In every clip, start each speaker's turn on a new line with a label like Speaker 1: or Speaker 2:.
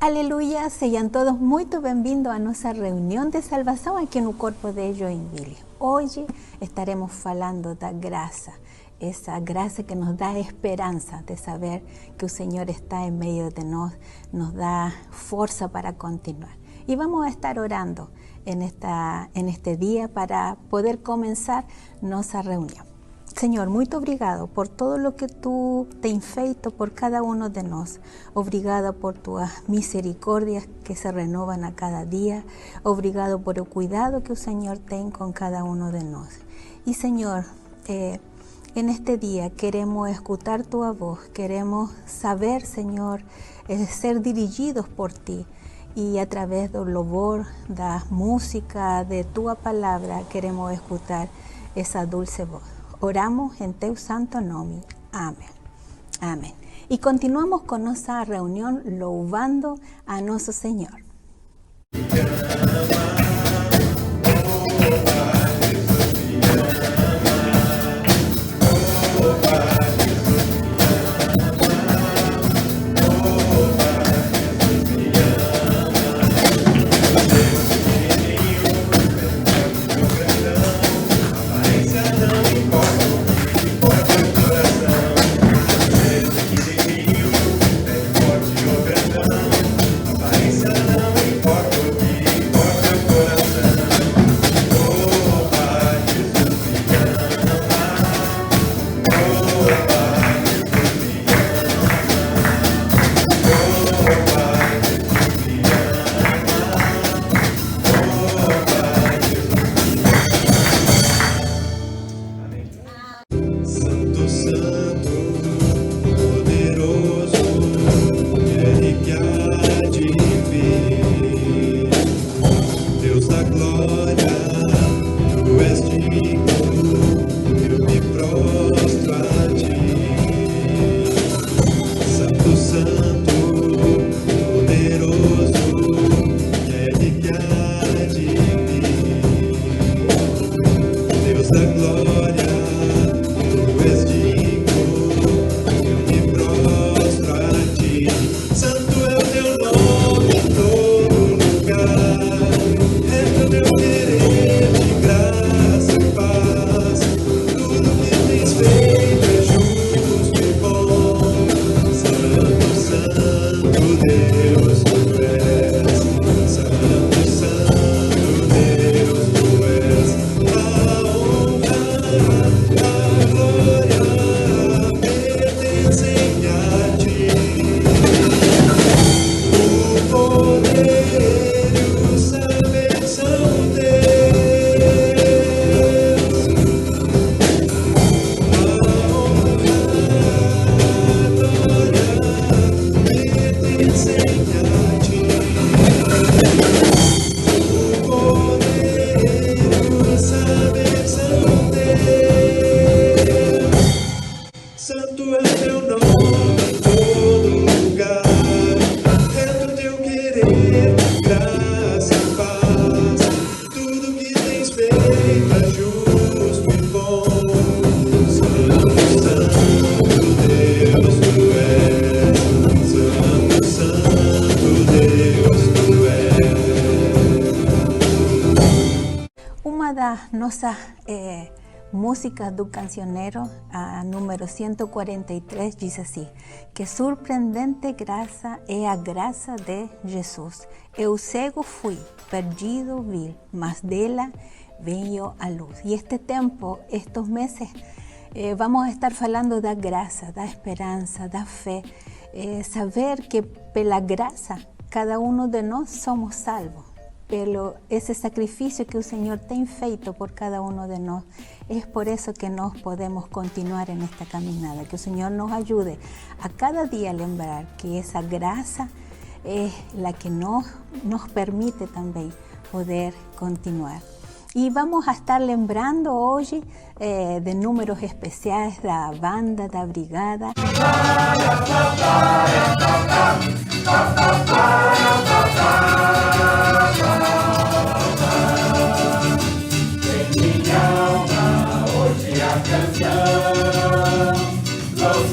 Speaker 1: Aleluia, sejam todos muito bem-vindos à nossa reunião de salvação aqui no Corpo de Joinville. Hoje estaremos falando da graça, essa graça que nos dá esperança de saber que o Senhor está em meio de nós, nos dá força para continuar. E vamos a estar orando en este dia para poder começar nossa reunião. Senhor, muito obrigado por todo lo que tú tens feito por cada uno de nós. Obrigado por tuas misericórdias que se renovan a cada dia. Obrigado por o cuidado que o Senhor tem com cada uno de nós. E Senhor, en este día queremos escuchar tu voz, queremos saber, Señor, ser dirigidos por ti. Y a través del louvor, da música, de tu palabra, queremos escuchar esa dulce voz. Oramos en teu santo nome. Amén. Amén. Y continuamos con nuestra reunión louvando a nuestro Señor. Nossa música do cancioneiro, a número 143, diz assim: que surpreendente graça é a graça de Jesus. Eu cego fui, perdido vi, mas dela veio a luz. E este tempo, estes meses, vamos a estar falando da graça, da esperança, da fé, saber que pela graça cada um de nós somos salvos. Pelo esse sacrifício que o Senhor tem feito por cada um de nós, é por isso que nós podemos continuar nesta caminhada. Que o Senhor nos ajude a cada dia a lembrar que essa graça é a que nos permite também poder continuar. E vamos a estar lembrando hoje de números especiais da banda, da brigada.
Speaker 2: Los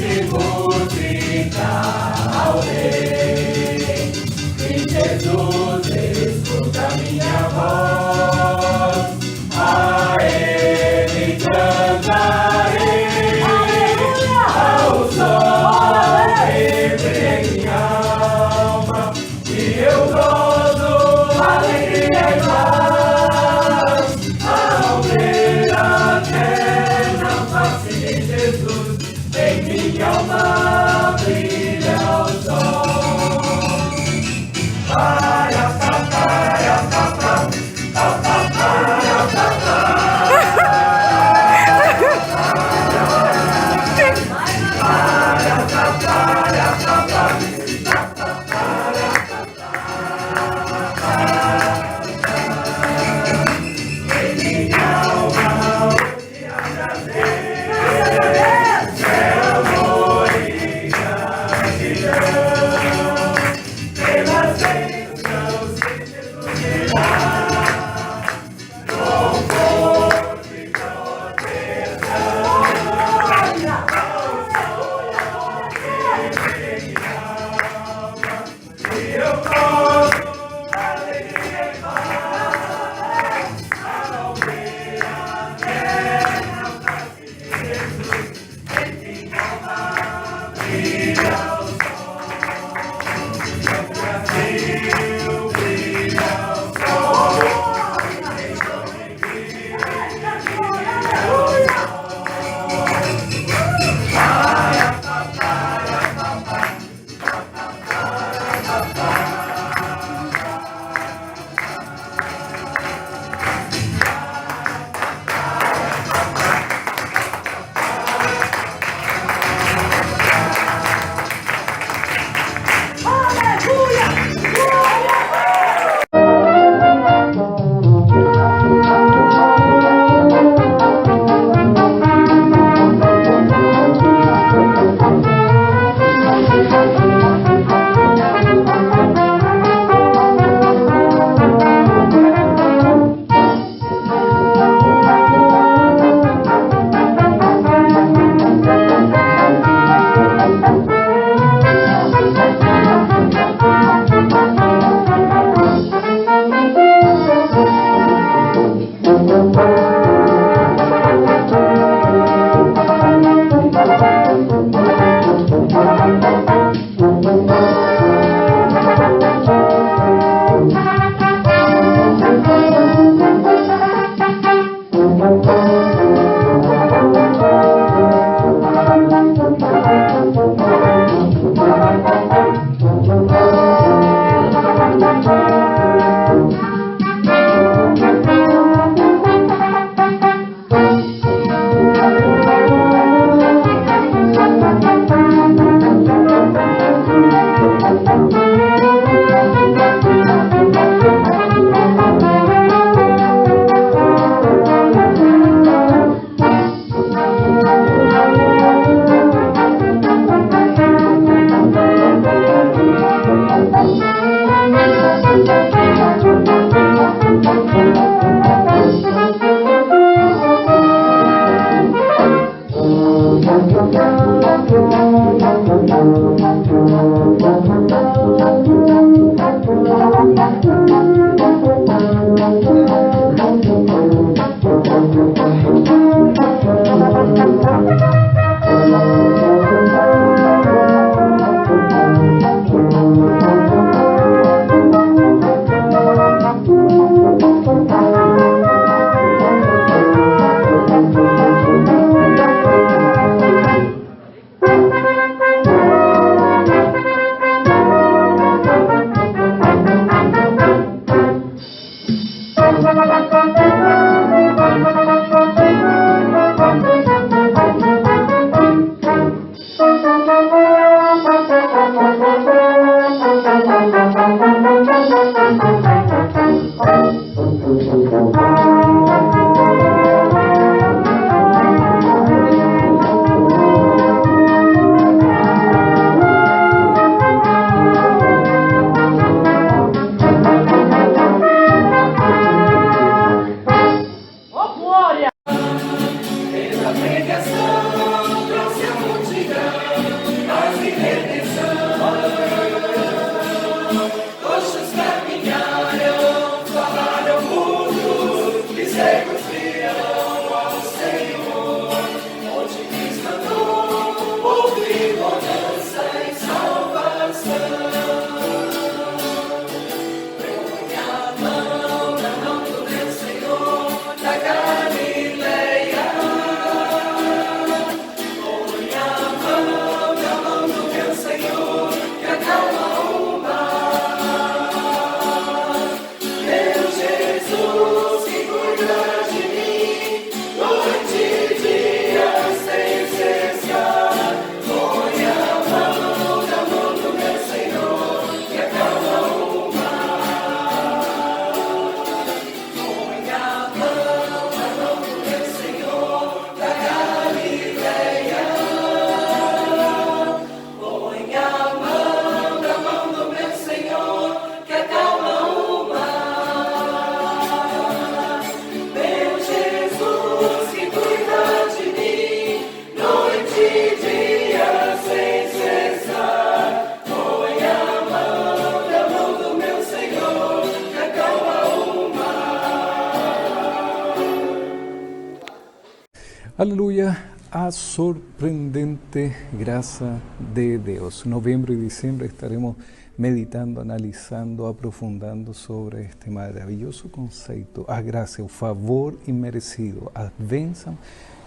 Speaker 2: Aleluya, a sorprendente gracia de Dios. Noviembre y diciembre estaremos meditando, analizando, aprofundando sobre este maravilloso concepto, a gracia, o favor inmerecido, a bênção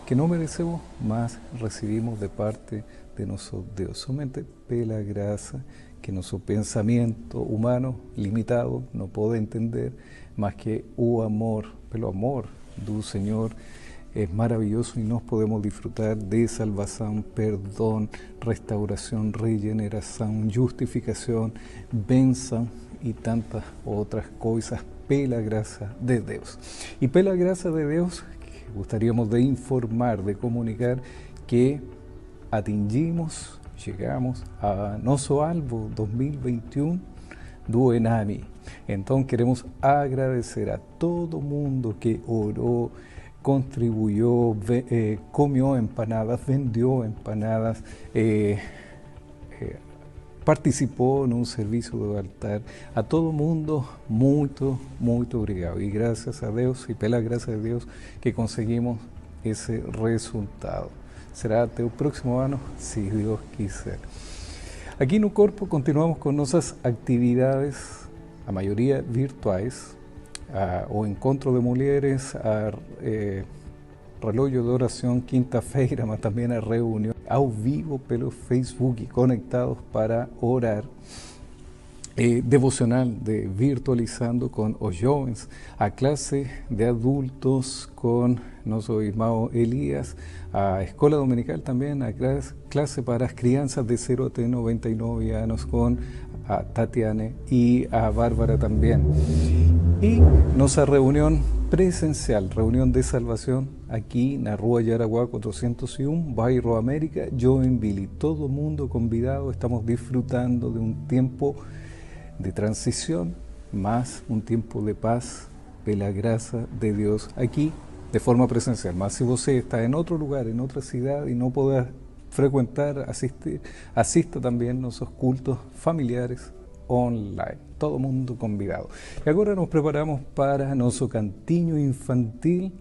Speaker 2: que não merecemos, mas recibimos de parte de nosso Deus, somente pela graça que nosso pensamento humano limitado não pode entender, mas que o amor, pelo amor do Senhor, es maravilloso y nos podemos disfrutar de salvación, perdón, restauración, regeneración, justificación, bênção y tantas otras cosas pela gracia de Dios. Y pela gracia de Dios, gostaríamos de informar, de comunicar que atingimos, chegamos a nosso alvo 2021 do ENAMI. Então queremos agradecer a todo mundo que orou, contribuyó, comió empanadas, vendió empanadas, participou num serviço do altar. A todo mundo, muito, muito obrigado. E graças a Deus, e pela graça de Deus, que conseguimos esse resultado. Será até o próximo ano, se Deus quiser. Aqui no Corpo continuamos com nossas atividades, a maioria virtuais, o Encontro de Mulheres, a Relógio de Oração quinta-feira, mas também a reunião ao vivo pelo Facebook, conectados para orar. Devocional de Virtualizando com os jovens, a classe de adultos com nosso irmão Elias, a escola dominical também, a classe para as crianças de 0 até 99 anos com a Tatiana e a Bárbara também. E nossa reunião presencial, reunião de salvação, aqui na Rua Jaraguá 401, Bairro América, Joinville. Todo mundo convidado, estamos disfrutando de um tempo de transição, mas um tempo de paz, pela graça de Deus, aqui de forma presencial. Mas se você está em outro lugar, em outra cidade e não puder frecuentar, assista também nossos cultos familiares online. Todo mundo convidado. E agora nos preparamos para nosso cantinho infantil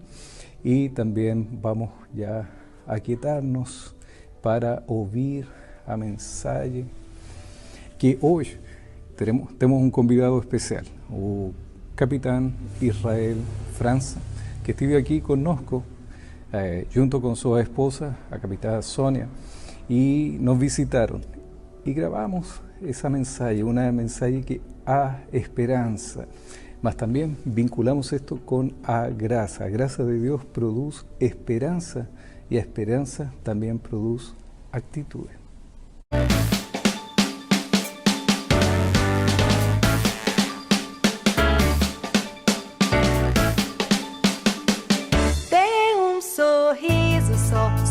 Speaker 2: e também vamos já aquietar-nos para ouvir a mensagem que hoje temos um convidado especial, o capitão Israel França, que esteve aqui conosco junto com sua esposa, a capitã Sônia, e nos visitaram e gravamos essa mensagem, uma mensagem que há esperança, mas também vinculamos isto com a graça. A graça de Deus produz esperança e a esperança também produz atitude.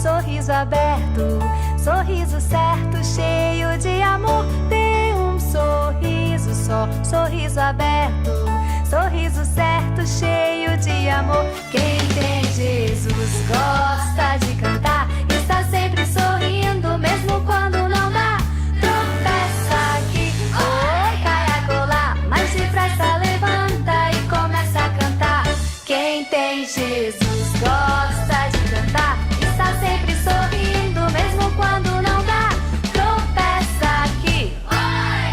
Speaker 3: Sorriso aberto, sorriso certo, cheio de amor. Dê um sorriso só, sorriso aberto, sorriso certo, cheio de amor. Quem tem Jesus gosta de cantar, está sempre sorrindo, mesmo quando não dá. Tropeça aqui, oi, cai acolá, mas depressa levanta e começa a cantar. Quem tem Jesus gosta de cantar, está sempre sorrindo, mesmo quando não dá. Tropeça aqui,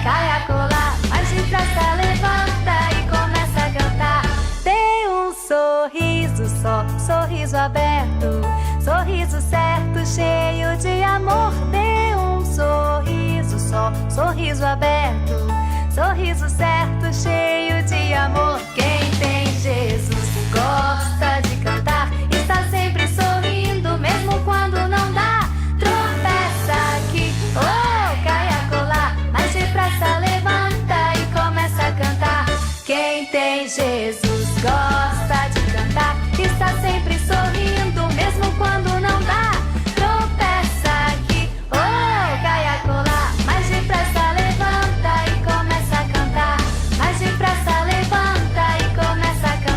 Speaker 3: cai acolá, mas depressa levanta e começa a cantar. Dê um sorriso só, sorriso aberto, sorriso certo, cheio de amor. Dê um sorriso só, sorriso aberto, sorriso certo, cheio de amor. Quem tem Jesus gosta de cantar, está sempre sorrindo, mesmo quando não dá. Tropeça aqui, oh, cai acolá, mas depressa levanta e começa a cantar. Quem tem Jesus gosta de cantar, está sempre sorrindo, mesmo quando não dá. Tropeça aqui, oh, cai acolá, mas depressa levanta e começa a cantar. Mas depressa levanta e começa a cantar.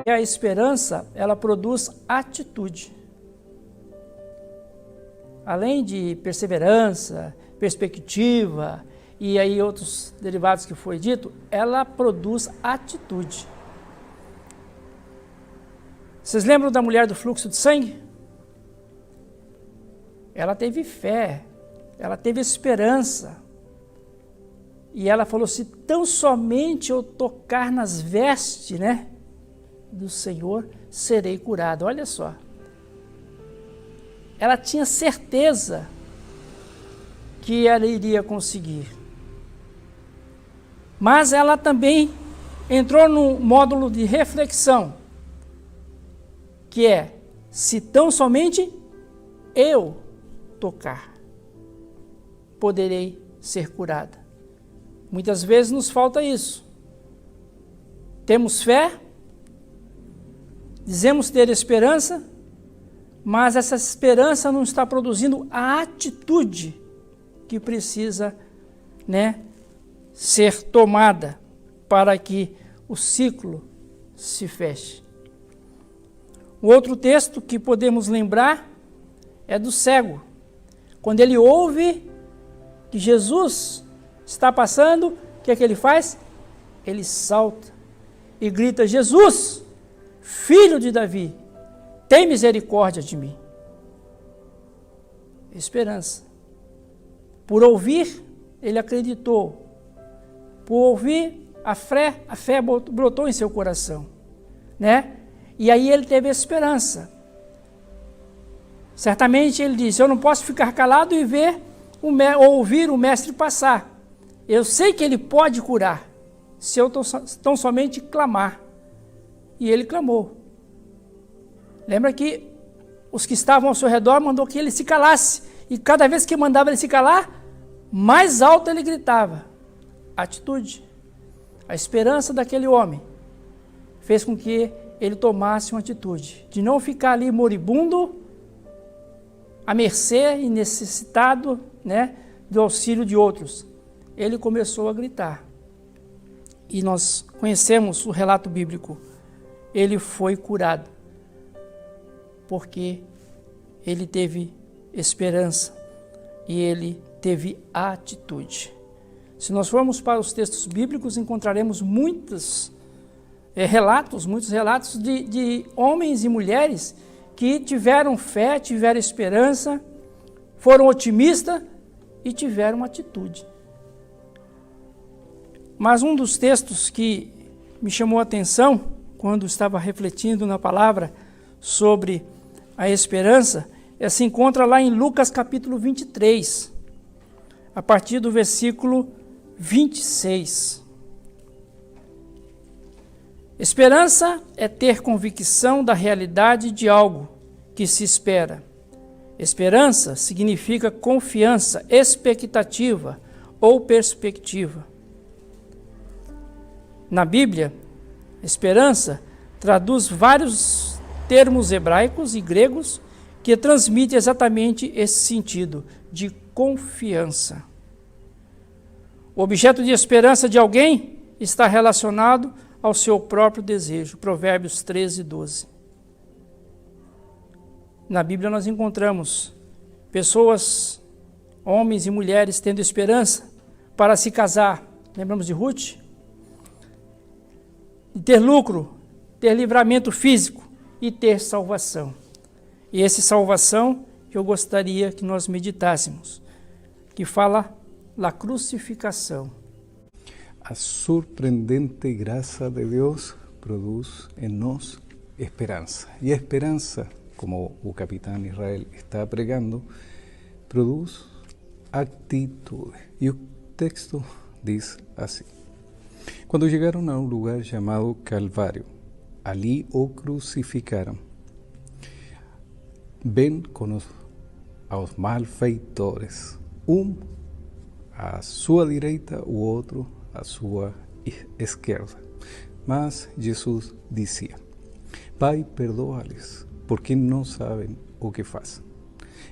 Speaker 4: A esperança, ela produz atitude. Além de perseverança, perspectiva e aí outros derivados que foi dito, ela produz atitude. Vocês lembram da mulher do fluxo de sangue? Ela teve fé, ela teve esperança. E ela falou, se tão somente eu tocar nas vestes, do Senhor, serei curado. Olha só. Ela tinha certeza que ela iria conseguir. Mas ela também entrou num módulo de reflexão, que é, se tão somente eu tocar. poderei ser curada. Muitas vezes nos falta isso. Temos fé, dizemos ter esperança, mas essa esperança não está produzindo a atitude que precisa, ser tomada para que o ciclo se feche. O outro texto que podemos lembrar é do cego. Quando ele ouve que Jesus está passando, o que é que ele faz? Ele salta e grita: Jesus, filho de Davi, tem misericórdia de mim. Esperança. Por ouvir, ele acreditou. Por ouvir, a fé brotou em seu coração, E aí ele teve esperança. Certamente ele disse: eu não posso ficar calado e ouvir o mestre passar. Eu sei que ele pode curar, se eu tão somente clamar. E ele clamou. Lembra que os que estavam ao seu redor mandou que ele se calasse. E cada vez que mandava ele se calar, mais alto ele gritava. Atitude. A esperança daquele homem fez com que ele tomasse uma atitude de não ficar ali moribundo, à mercê e necessitado, do auxílio de outros. Ele começou a gritar. E nós conhecemos o relato bíblico. Ele foi curado, porque ele teve esperança e ele teve atitude. Se nós formos para os textos bíblicos, encontraremos muitos relatos de homens e mulheres que tiveram fé, tiveram esperança, foram otimistas e tiveram atitude. Mas um dos textos que me chamou a atenção, quando estava refletindo na palavra sobre a esperança, se encontra lá em Lucas capítulo 23, a partir do versículo 26. Esperança é ter convicção da realidade de algo que se espera. Esperança significa confiança, expectativa ou perspectiva. Na Bíblia, esperança traduz vários termos hebraicos e gregos que transmitem exatamente esse sentido de confiança. O objeto de esperança de alguém está relacionado ao seu próprio desejo. Provérbios 13, 12. Na Bíblia nós encontramos pessoas, homens e mulheres, tendo esperança para se casar. Lembramos de Ruth? De ter lucro, ter livramento físico e ter salvação. E essa salvação que eu gostaria que nós meditássemos, que fala da crucificação.
Speaker 2: A surpreendente graça de Deus produz em nós esperança. E a esperança, como o capitão Israel está pregando, produz atitude. E o texto diz assim: quando chegaram a um lugar chamado Calvário, ali o crucificaram. Ven com os malfeitores, à sua direita, o outro à sua esquerda. Mas Jesus dizia: Pai, perdoa-lhes, porque não sabem o que fazem.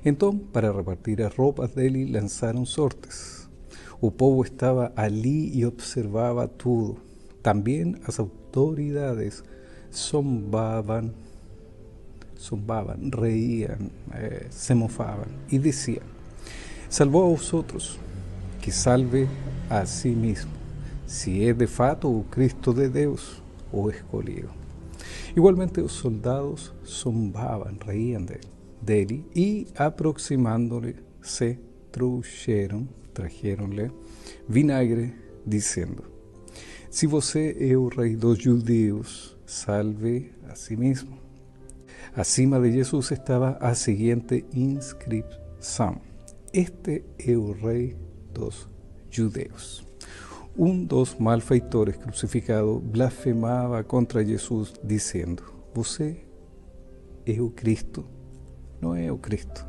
Speaker 2: Então, para repartir as roupas dele, lançaram sortes. O povo estava ali e observava tudo. Também as autoridades zombavam, reíam, se mofavam e diziam: salvou a vosotros, que salve a si mesmo, se é de fato o Cristo de Deus, o escolhido. Igualmente os soldados zombavam, reíam dele e, aproximando-lhe, se trajeron-lhe vinagre, dizendo: se você é o rei dos judeus, salve a si mesmo. Acima de Jesus estava a seguinte inscrição: este é o rei dos judeus. Dos malfeitores crucificados blasfemava contra Jesus, dizendo: você é o Cristo. Não é o Cristo.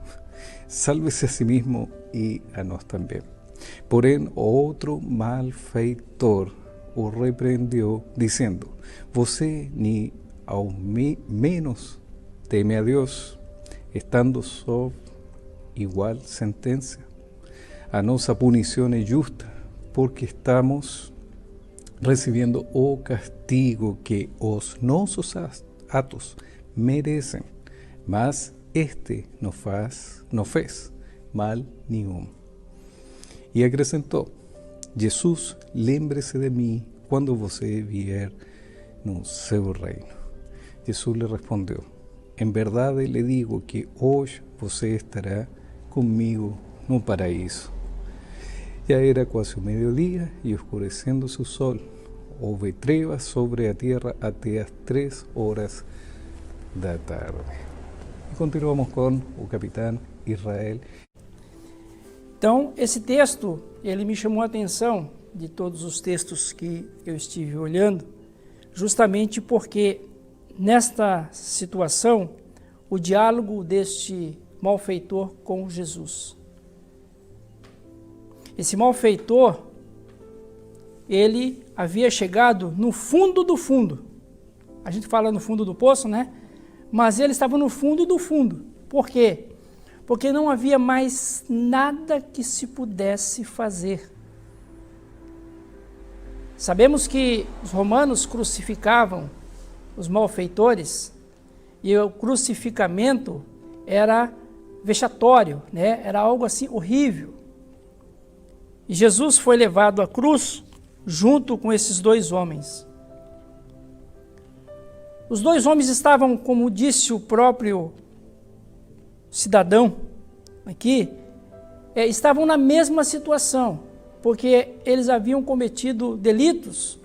Speaker 2: sálvese a sí mismo y a nós também. Porém, outro malfeitor o repreendeu, dizendo: você nem ao menos teme a Deus, estando sob igual sentença. A nossa punição é justa, porque estamos recebendo o castigo que os nossos atos merecem, mas este não fez mal nenhum. E acrescentou: Jesus, lembre-se de mim quando você vier no seu reino. Jesus lhe respondeu: em verdade lhe digo que hoje você estará comigo no paraíso. Já era quase o meio-dia e, escurecendo-se o sol, houve trevas sobre a terra até as 3 horas da tarde. E continuamos com o capitão Israel.
Speaker 4: Então, esse texto, ele me chamou a atenção de todos os textos que eu estive olhando, justamente porque nesta situação, o diálogo deste malfeitor com Jesus. Esse malfeitor, ele havia chegado no fundo do fundo. A gente fala no fundo do poço, né? Mas ele estava no fundo do fundo. Por quê? Porque não havia mais nada que se pudesse fazer. Sabemos que os romanos crucificavam os malfeitores e o crucificamento era vexatório, né? Era algo assim horrível. E Jesus foi levado à cruz junto com esses 2 homens. Os 2 homens estavam, como disse o próprio cidadão aqui, estavam na mesma situação, porque eles haviam cometido delitos,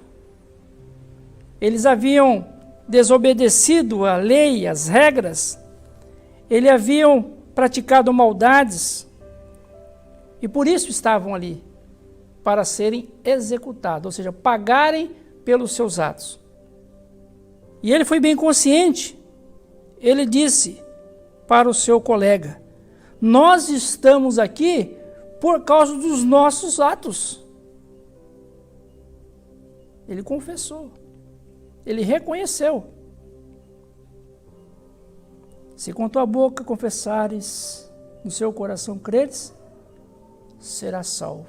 Speaker 4: eles haviam desobedecido a lei, as regras, eles haviam praticado maldades, e por isso estavam ali, para serem executados, ou seja, pagarem pelos seus atos. E ele foi bem consciente, ele disse para o seu colega: nós estamos aqui por causa dos nossos atos. Ele confessou, ele reconheceu. Se com tua boca confessares, no seu coração creres, serás salvo.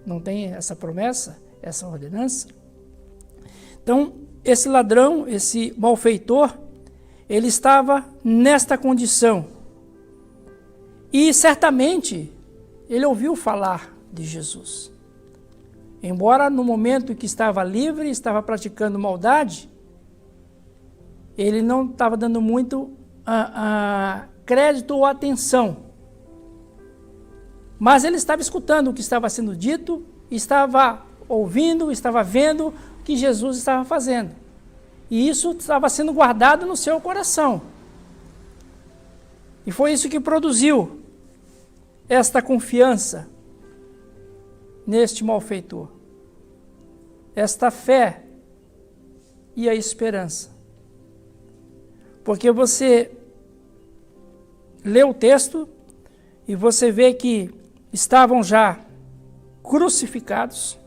Speaker 4: Não tem essa promessa, essa ordenança? Então, esse ladrão, esse malfeitor, ele estava nesta condição. E certamente ele ouviu falar de Jesus. Embora no momento que estava livre, estava praticando maldade, ele não estava dando muito crédito ou atenção. Mas ele estava escutando o que estava sendo dito, estava ouvindo, estava vendo o que Jesus estava fazendo. E isso estava sendo guardado no seu coração. E foi isso que produziu esta confiança neste malfeitor. Esta fé e a esperança. Porque você lê o texto e você vê que estavam já crucificados,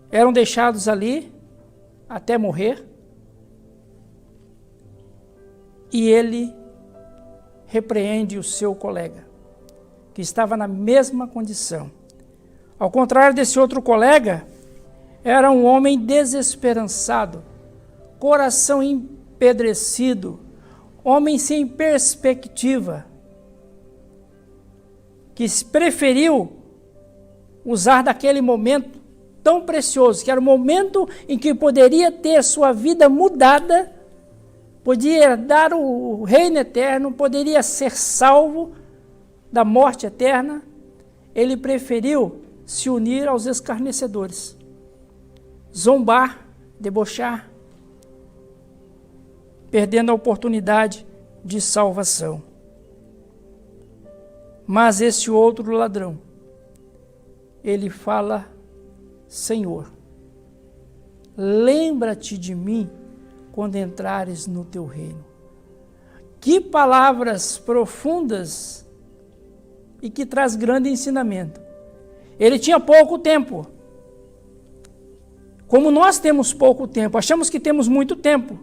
Speaker 4: eram deixados ali até morrer, e ele repreende o seu colega, que estava na mesma condição. Ao contrário desse outro colega, era um homem desesperançado, coração empedrecido, homem sem perspectiva, que preferiu usar daquele momento tão precioso, que era o momento em que poderia ter sua vida mudada, podia dar o reino eterno, poderia ser salvo da morte eterna. Ele preferiu se unir aos escarnecedores, zombar, debochar, perdendo a oportunidade de salvação. Mas esse outro ladrão, ele fala: Senhor, lembra-te de mim quando entrares no teu reino. Que palavras profundas e que traz grande ensinamento. Ele tinha pouco tempo. Como nós temos pouco tempo, achamos que temos muito tempo,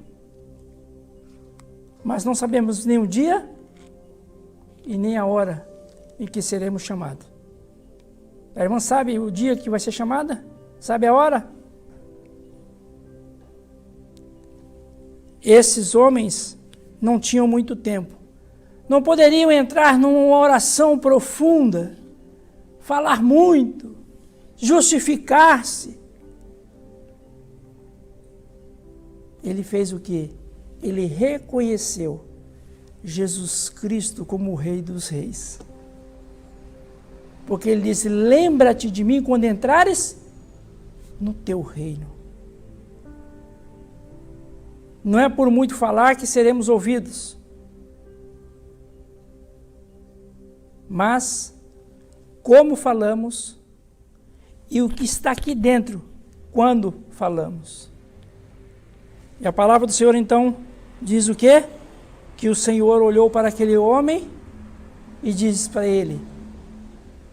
Speaker 4: mas não sabemos nem o dia e nem a hora em que seremos chamados. A irmã sabe o dia que vai ser chamada? Sabe a hora? Esses homens não tinham muito tempo. Não poderiam entrar numa oração profunda, falar muito, justificar-se. Ele fez o quê? Ele reconheceu Jesus Cristo como o Rei dos Reis. Porque ele disse, lembra-te de mim quando entrares no teu reino. Não é por muito falar que seremos ouvidos, mas como falamos e o que está aqui dentro quando falamos. E a palavra do Senhor então diz o quê? Que o Senhor olhou para aquele homem e disse para ele,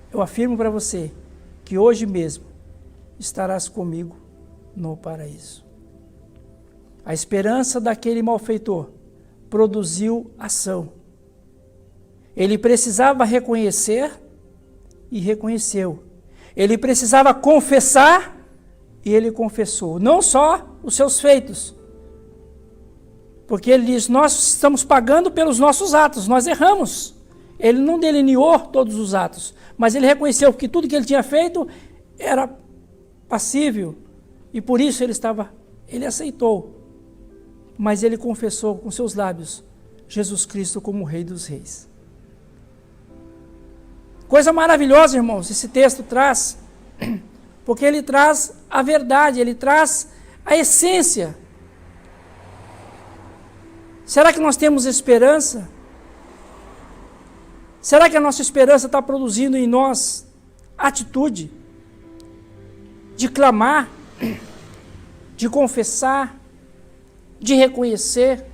Speaker 4: eu afirmo para você que hoje mesmo estarás comigo no paraíso. A esperança daquele malfeitor produziu ação. Ele precisava reconhecer e reconheceu. Ele precisava confessar e ele confessou. Não só os seus feitos, porque ele diz, nós estamos pagando pelos nossos atos, nós erramos. Ele não delineou todos os atos, mas ele reconheceu que tudo que ele tinha feito era passível, e por isso ele aceitou. Mas ele confessou com seus lábios Jesus Cristo como o Rei dos Reis. Coisa maravilhosa, irmãos, esse texto traz, porque ele traz a verdade, ele traz a essência. Será que nós temos esperança? Será que a nossa esperança está produzindo em nós atitude de clamar, de confessar, de reconhecer?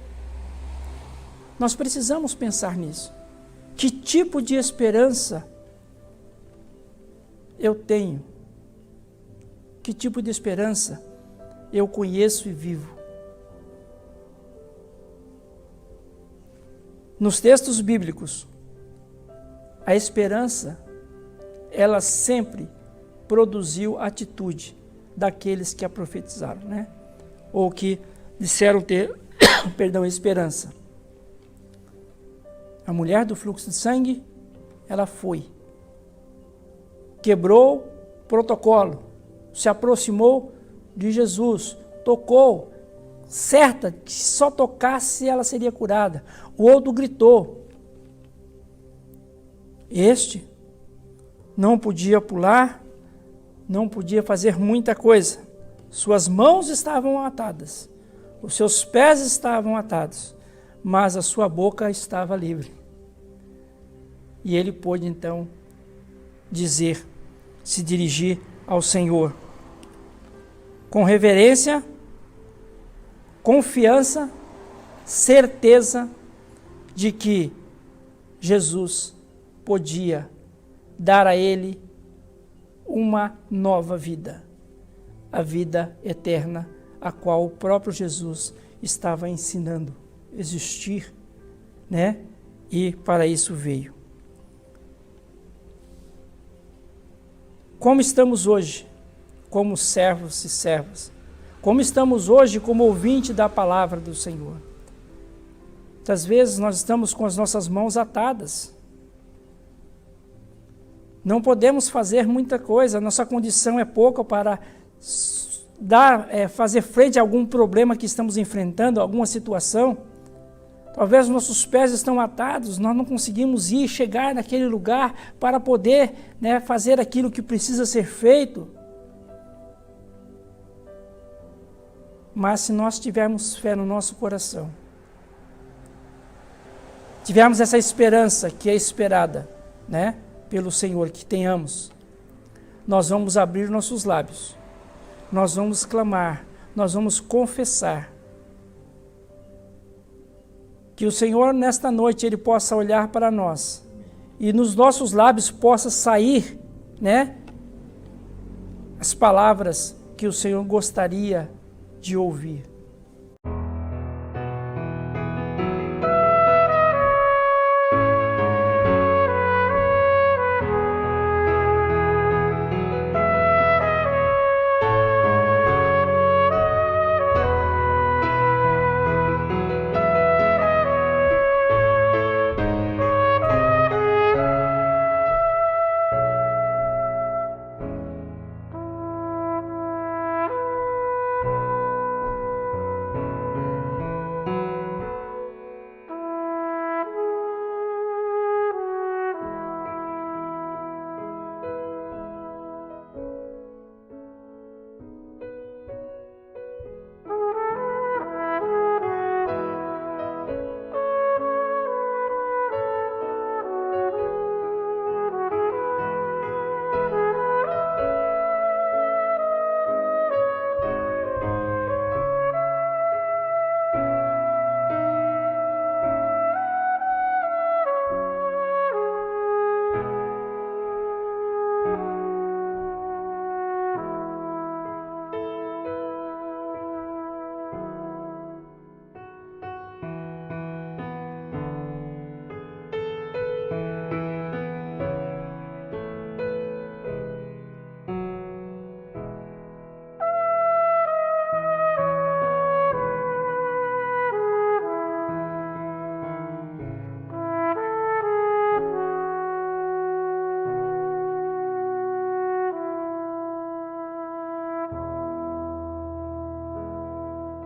Speaker 4: Nós precisamos pensar nisso. Que tipo de esperança eu tenho? Que tipo de esperança eu conheço e vivo? Nos textos bíblicos, a esperança, ela sempre produziu atitude daqueles que a profetizaram, né? Ou que disseram ter, esperança. A mulher do fluxo de sangue, ela foi. Quebrou o protocolo, se aproximou de Jesus, tocou, certa que se só tocasse ela seria curada. O outro gritou. Este não podia pular, não podia fazer muita coisa. Suas mãos estavam atadas, os seus pés estavam atados, mas a sua boca estava livre. E ele pôde então dizer, se dirigir ao Senhor com reverência, confiança, certeza de que Jesus podia dar a ele uma nova vida, a vida eterna, a qual o próprio Jesus estava ensinando a existir, né? E para isso veio. Como estamos hoje, como servos e servas? Como estamos hoje como ouvinte da palavra do Senhor? Muitas vezes nós estamos com as nossas mãos atadas. Não podemos fazer muita coisa, nossa condição é pouca para fazer frente a algum problema que estamos enfrentando, alguma situação. Talvez nossos pés estão atados, nós não conseguimos chegar naquele lugar para poder, né, fazer aquilo que precisa ser feito. Mas se nós tivermos fé no nosso coração, tivermos essa esperança que é esperada, né, pelo Senhor, que tenhamos, nós vamos abrir nossos lábios, nós vamos clamar, nós vamos confessar. Que o Senhor, nesta noite, Ele possa olhar para nós e nos nossos lábios possa sair, né, as palavras que o Senhor gostaria de ouvir.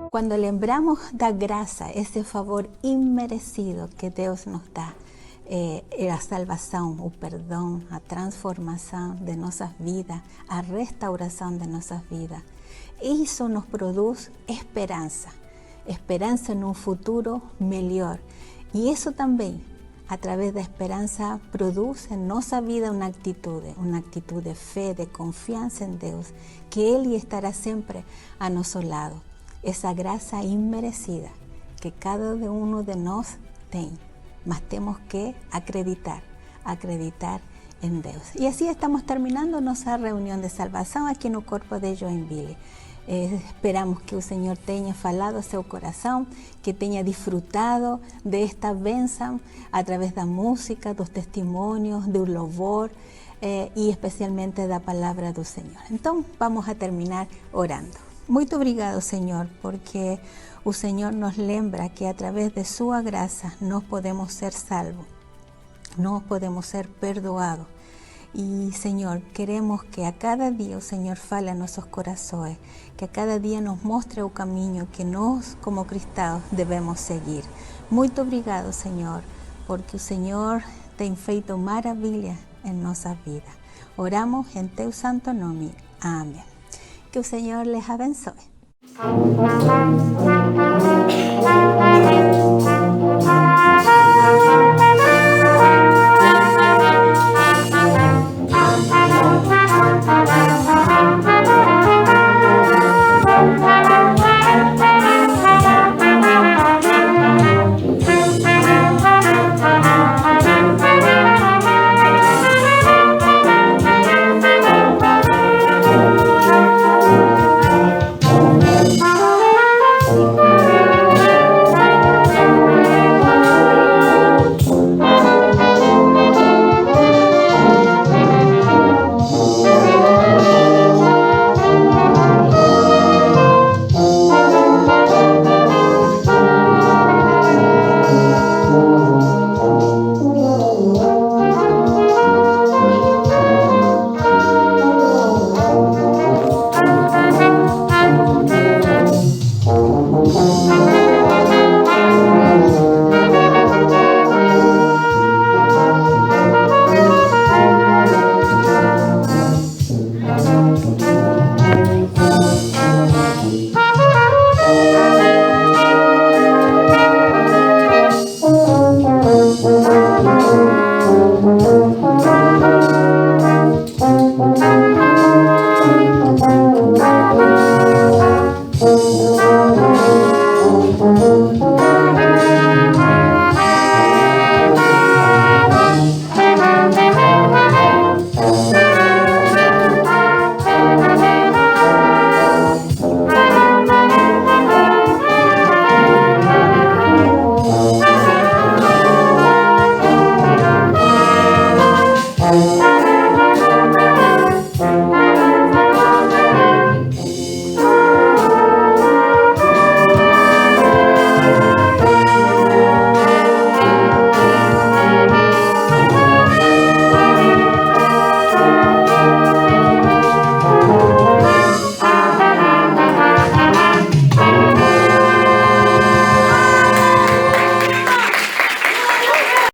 Speaker 1: Cuando lembramos da graça, esse favor imerecido que Deus nos dá, a salvação, o perdão, a transformação de nossas vidas, a restauração de nossas vidas, isso nos produz esperança, esperança num futuro melhor. E isso também, através da esperança, produz em nossa vida uma atitude de fé, de confiança em Deus, que Ele estará sempre a nosso lado. Essa graça imerecida que cada um de nós tem, mas temos que acreditar em Deus. E assim estamos terminando nossa reunião de salvação aqui no Corpo de Joinville. Esperamos que o Senhor tenha falado ao seu coração, que tenha disfrutado desta bênção através da música, dos testemunhos, do louvor e especialmente da palavra do Senhor. Então, vamos a terminar orando. Muito obrigado, Senhor, porque o Senhor nos lembra que a través de sua graça nós podemos ser salvos, nós podemos ser perdoados. E, Senhor, queremos que a cada dia o Senhor fale a nossos corações, que a cada dia nos mostre o caminho que nós, como cristãos, devemos seguir. Muito obrigado, Senhor, porque o Senhor tem feito maravilhas em nossa vida. Oramos em teu santo nome. Amém. Que o Senhor les abençoe.